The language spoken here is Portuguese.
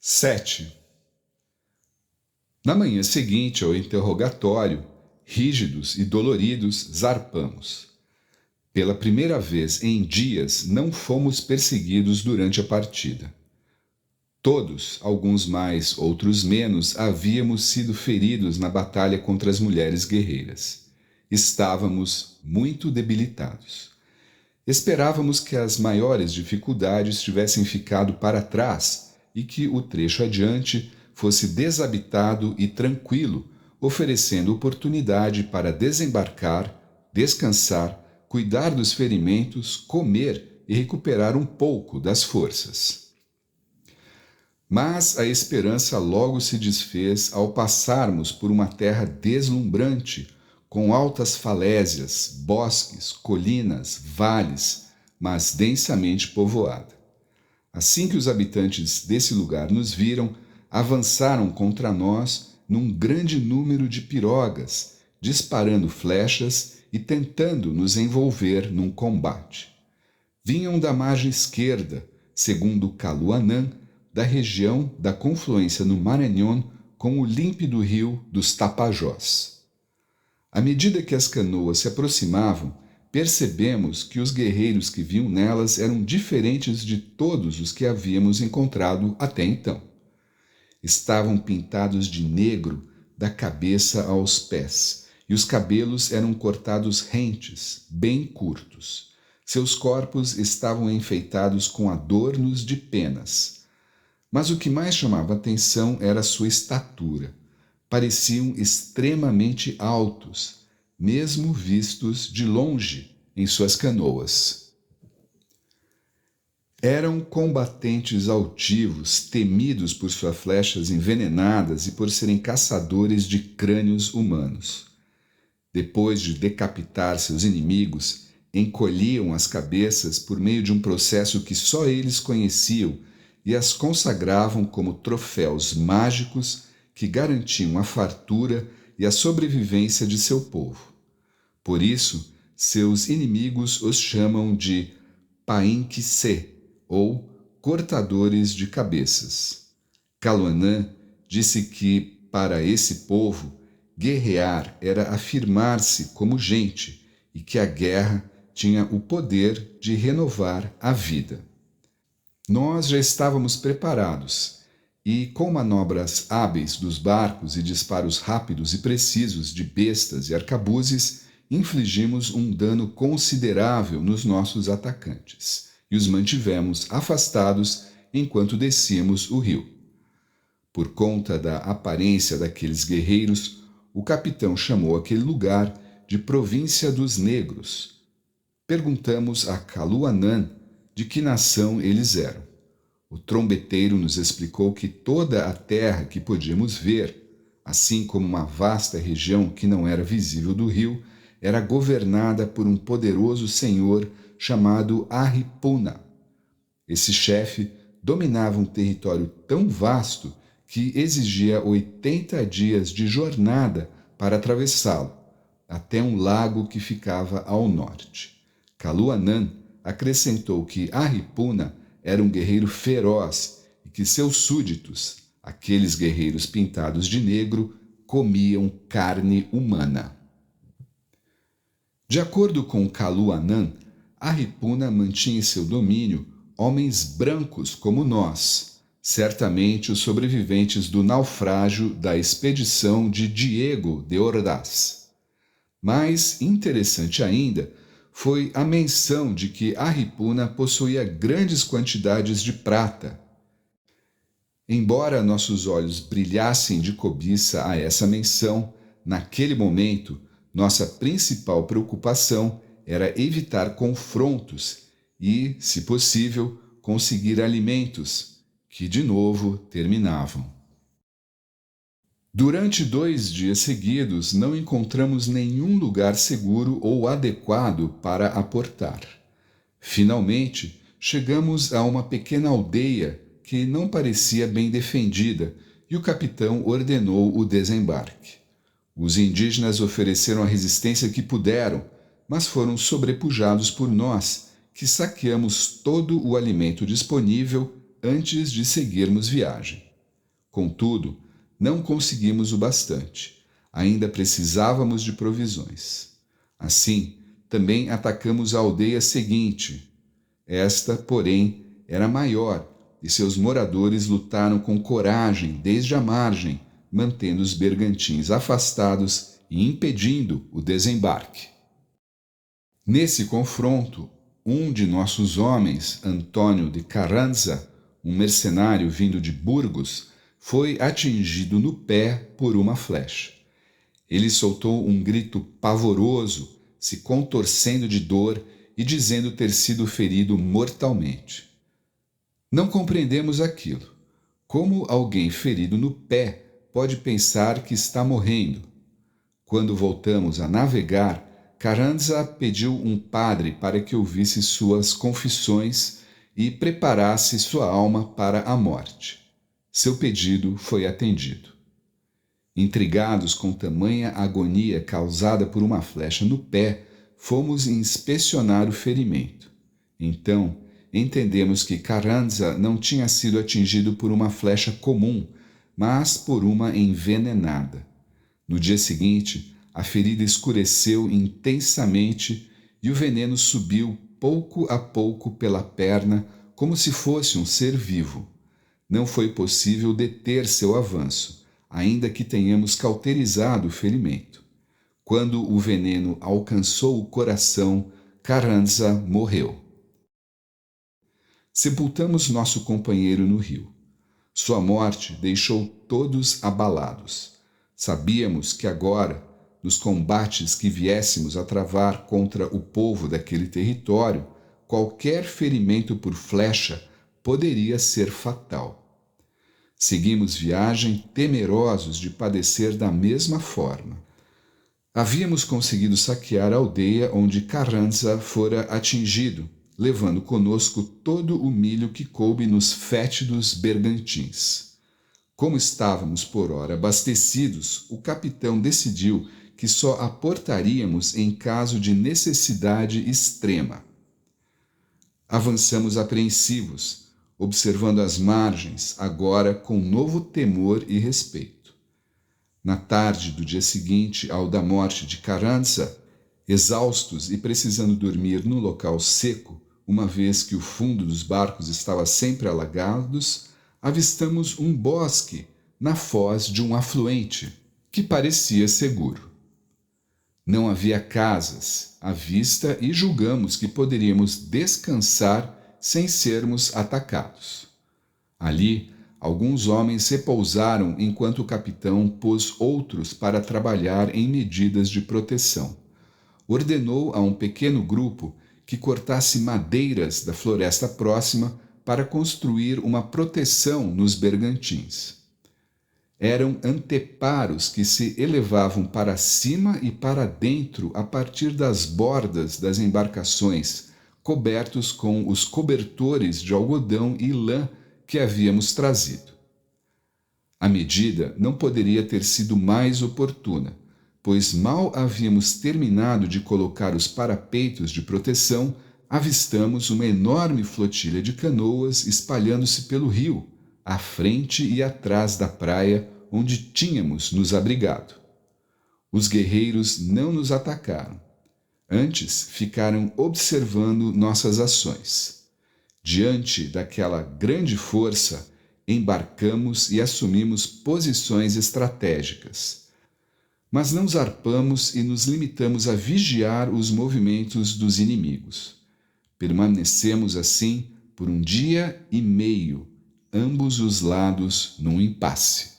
7. Na manhã seguinte ao interrogatório, rígidos e doloridos, zarpamos. Pela primeira vez em dias, não fomos perseguidos durante a partida. Todos, alguns mais, outros menos, havíamos sido feridos na batalha contra as mulheres guerreiras. Estávamos muito debilitados. Esperávamos que as maiores dificuldades tivessem ficado para trás e que o trecho adiante fosse desabitado e tranquilo, oferecendo oportunidade para desembarcar, descansar, cuidar dos ferimentos, comer e recuperar um pouco das forças. Mas a esperança logo se desfez ao passarmos por uma terra deslumbrante, com altas falésias, bosques, colinas, vales, mas densamente povoada. Assim que os habitantes desse lugar nos viram, avançaram contra nós num grande número de pirogas, disparando flechas e tentando nos envolver num combate. Vinham da margem esquerda, segundo Caluanã, da região da confluência no Marañón com o límpido rio dos Tapajós. À medida que as canoas se aproximavam, percebemos que os guerreiros que vinham nelas eram diferentes de todos os que havíamos encontrado até então. Estavam pintados de negro da cabeça aos pés, e os cabelos eram cortados rentes, bem curtos. Seus corpos estavam enfeitados com adornos de penas. Mas o que mais chamava atenção era a sua estatura. Pareciam extremamente altos, mesmo vistos de longe em suas canoas. Eram combatentes altivos, temidos por suas flechas envenenadas e por serem caçadores de crânios humanos. Depois de decapitar seus inimigos, encolhiam as cabeças por meio de um processo que só eles conheciam e as consagravam como troféus mágicos que garantiam a fartura e a sobrevivência de seu povo. Por isso, seus inimigos os chamam de Painquissé, ou cortadores de cabeças. Caluanã disse que, para esse povo, guerrear era afirmar-se como gente e que a guerra tinha o poder de renovar a vida. Nós já estávamos preparados e, com manobras hábeis dos barcos e disparos rápidos e precisos de bestas e arcabuzes, infligimos um dano considerável nos nossos atacantes e os mantivemos afastados enquanto descíamos o rio. Por conta da aparência daqueles guerreiros, o capitão chamou aquele lugar de Província dos Negros. Perguntamos a Caluanã de que nação eles eram. O trombeteiro nos explicou que toda a terra que podíamos ver, assim como uma vasta região que não era visível do rio, era governada por um poderoso senhor chamado Arripuna. Esse chefe dominava um território tão vasto que exigia 80 dias de jornada para atravessá-lo, até um lago que ficava ao norte. Caluanã acrescentou que Arripuna era um guerreiro feroz e que seus súditos, aqueles guerreiros pintados de negro, comiam carne humana. De acordo com Caluanã, Arripuna mantinha em seu domínio homens brancos como nós, certamente os sobreviventes do naufrágio da expedição de Diego de Ordaz. Mais interessante ainda foi a menção de que Arripuna possuía grandes quantidades de prata. Embora nossos olhos brilhassem de cobiça a essa menção, naquele momento, nossa principal preocupação era evitar confrontos e, se possível, conseguir alimentos, que de novo terminavam. Durante 2 dias seguidos, não encontramos nenhum lugar seguro ou adequado para aportar. Finalmente, chegamos a uma pequena aldeia que não parecia bem defendida e o capitão ordenou o desembarque. Os indígenas ofereceram a resistência que puderam, mas foram sobrepujados por nós, que saqueamos todo o alimento disponível antes de seguirmos viagem. Contudo, não conseguimos o bastante. Ainda precisávamos de provisões. Assim, também atacamos a aldeia seguinte. Esta, porém, era maior, e seus moradores lutaram com coragem desde a margem, mantendo os bergantins afastados e impedindo o desembarque. Nesse confronto, um de nossos homens, Antônio de Carranza, um mercenário vindo de Burgos, foi atingido no pé por uma flecha. Ele soltou um grito pavoroso, se contorcendo de dor e dizendo ter sido ferido mortalmente. Não compreendemos aquilo. Como alguém ferido no pé pode pensar que está morrendo? Quando voltamos a navegar, Carranza pediu um padre para que ouvisse suas confissões e preparasse sua alma para a morte. Seu pedido foi atendido. Intrigados com tamanha agonia causada por uma flecha no pé, fomos inspecionar o ferimento. Então, entendemos que Carranza não tinha sido atingido por uma flecha comum, mas por uma envenenada. No dia seguinte, a ferida escureceu intensamente e o veneno subiu pouco a pouco pela perna como se fosse um ser vivo. Não foi possível deter seu avanço, ainda que tenhamos cauterizado o ferimento. Quando o veneno alcançou o coração, Carranza morreu. Sepultamos nosso companheiro no rio. Sua morte deixou todos abalados. Sabíamos que agora, nos combates que viéssemos a travar contra o povo daquele território, qualquer ferimento por flecha poderia ser fatal. Seguimos viagem temerosos de padecer da mesma forma. Havíamos conseguido saquear a aldeia onde Carranza fora atingido, levando conosco todo o milho que coube nos fétidos bergantins. Como estávamos por ora abastecidos, o capitão decidiu que só aportaríamos em caso de necessidade extrema. Avançamos apreensivos, observando as margens, agora com novo temor e respeito. Na tarde do dia seguinte ao da morte de Carranza, exaustos e precisando dormir num local seco, uma vez que o fundo dos barcos estava sempre alagados, avistamos um bosque na foz de um afluente, que parecia seguro. Não havia casas à vista e julgamos que poderíamos descansar sem sermos atacados. Ali, alguns homens repousaram enquanto o capitão pôs outros para trabalhar em medidas de proteção. Ordenou a um pequeno grupo que cortasse madeiras da floresta próxima para construir uma proteção nos bergantins. Eram anteparos que se elevavam para cima e para dentro a partir das bordas das embarcações, cobertos com os cobertores de algodão e lã que havíamos trazido. A medida não poderia ter sido mais oportuna, pois mal havíamos terminado de colocar os parapeitos de proteção, avistamos uma enorme flotilha de canoas espalhando-se pelo rio, à frente e atrás da praia onde tínhamos nos abrigado. Os guerreiros não nos atacaram. Antes, ficaram observando nossas ações. Diante daquela grande força, embarcamos e assumimos posições estratégicas. Mas não zarpamos e nos limitamos a vigiar os movimentos dos inimigos. Permanecemos assim por um dia e meio, ambos os lados num impasse.